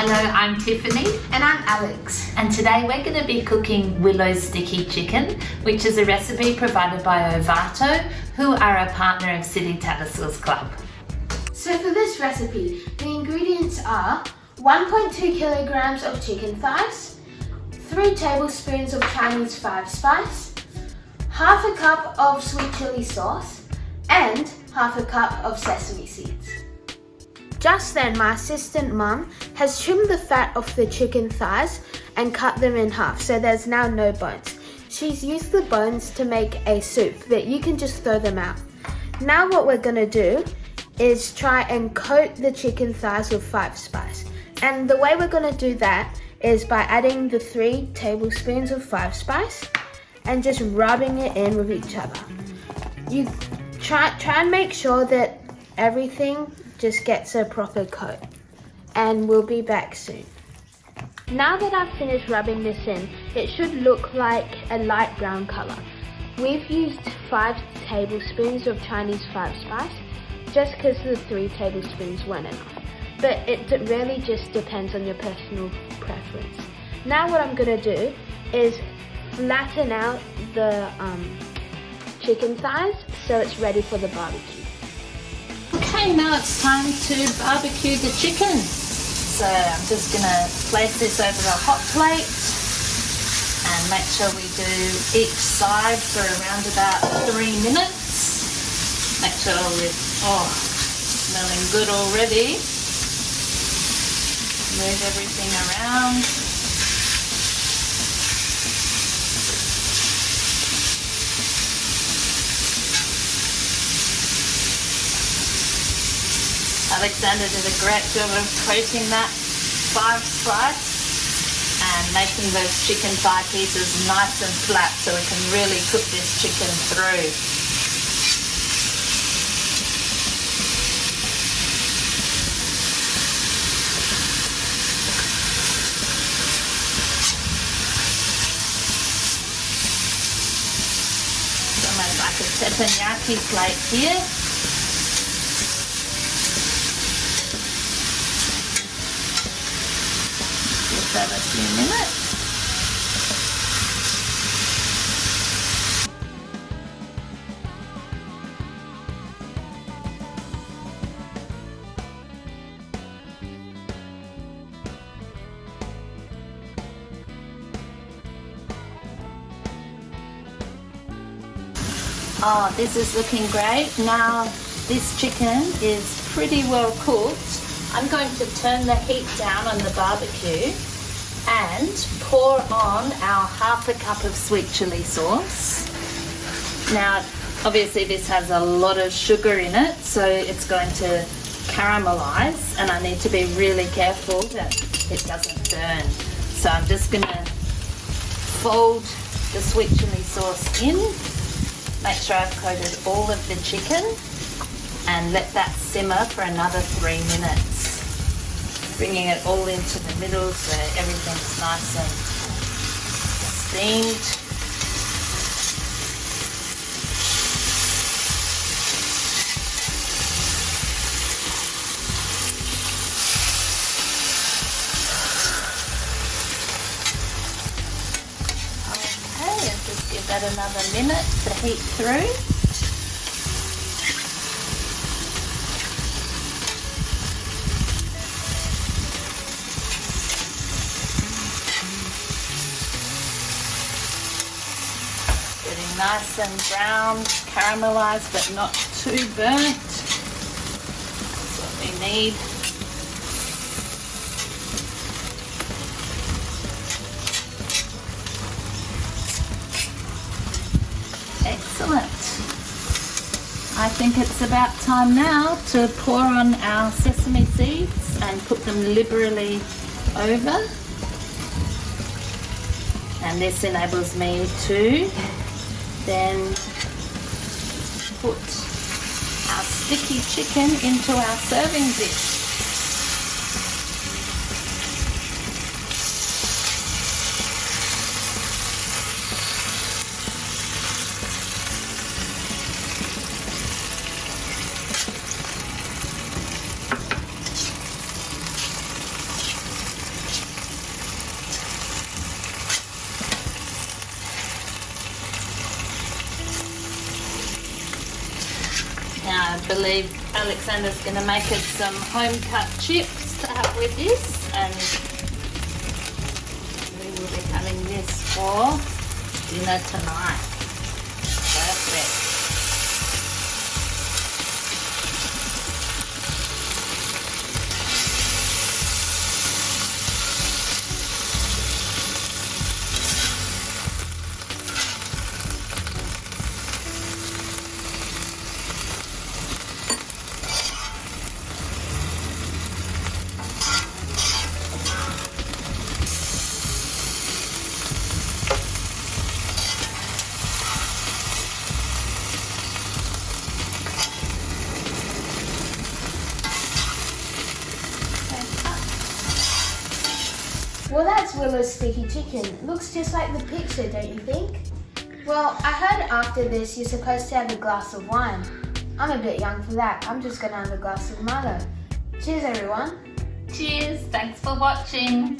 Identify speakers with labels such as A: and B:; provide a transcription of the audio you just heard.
A: Hello, I'm Tiffany.
B: And I'm Alex.
A: And today we're going to be cooking Willo's Sticky Chicken, which is a recipe provided by Ovato, who are a partner of City Tattersalls Club.
B: So for this recipe, the ingredients are 1.2 kilograms of chicken thighs, 3 tablespoons of Chinese 5 spice, half a cup of sweet chili sauce, and half a cup of sesame seeds. Just then, my assistant mum has trimmed the fat off the chicken thighs and cut them in half, so there's now no bones. She's used the bones to make a soup, but you can just throw them out. Now what we're gonna do is try and coat the chicken thighs with 5 spice. And the way we're gonna do that is by adding the 3 tablespoons of 5 spice and just rubbing it in with each other. You try and make sure that everything just gets a proper coat, and we'll be back soon. Now that I've finished rubbing this in, it should look like a light brown color. We've used 5 tablespoons of Chinese 5 spice just because the 3 tablespoons weren't enough. But it really just depends on your personal preference. Now what I'm gonna do is flatten out the chicken thighs so it's ready for the barbecue.
A: Okay, now it's time to barbecue the chicken. So I'm just going to place this over a hot plate and make sure we do each side for around about 3 minutes. Make sure we're, smelling good already. Move everything around. Alexander did a great job of coating that 5 spice and making those chicken thigh pieces nice and flat so we can really cook this chicken through. It's almost like a teppanyaki plate here. That a few minutes. Oh, this is looking great. Now this chicken is pretty well cooked. I'm going to turn the heat down on the barbecue and pour on our half a cup of sweet chili sauce. Now, obviously this has a lot of sugar in it, so it's going to caramelize, and I need to be really careful that it doesn't burn. So I'm just gonna fold the sweet chili sauce in, make sure I've coated all of the chicken, and let that simmer for another 3 minutes. Bringing it all into the middle so everything's nice and steamed. Okay, and just give that another minute to heat through. Nice and brown, caramelized, but not too burnt. That's what we need. Excellent. I think it's about time now to pour on our sesame seeds and put them liberally over. And this enables me to then put our sticky chicken into our serving dish. believe Alexander's going to make us some home-cut chips to have with this, and we will be having this for dinner tonight. Perfect.
B: Well, that's Willow's sticky chicken. Looks just like the picture, don't you think? Well, I heard after this you're supposed to have a glass of wine. I'm a bit young for that. I'm just gonna have a glass of Milo. Cheers, everyone.
A: Cheers, thanks for watching.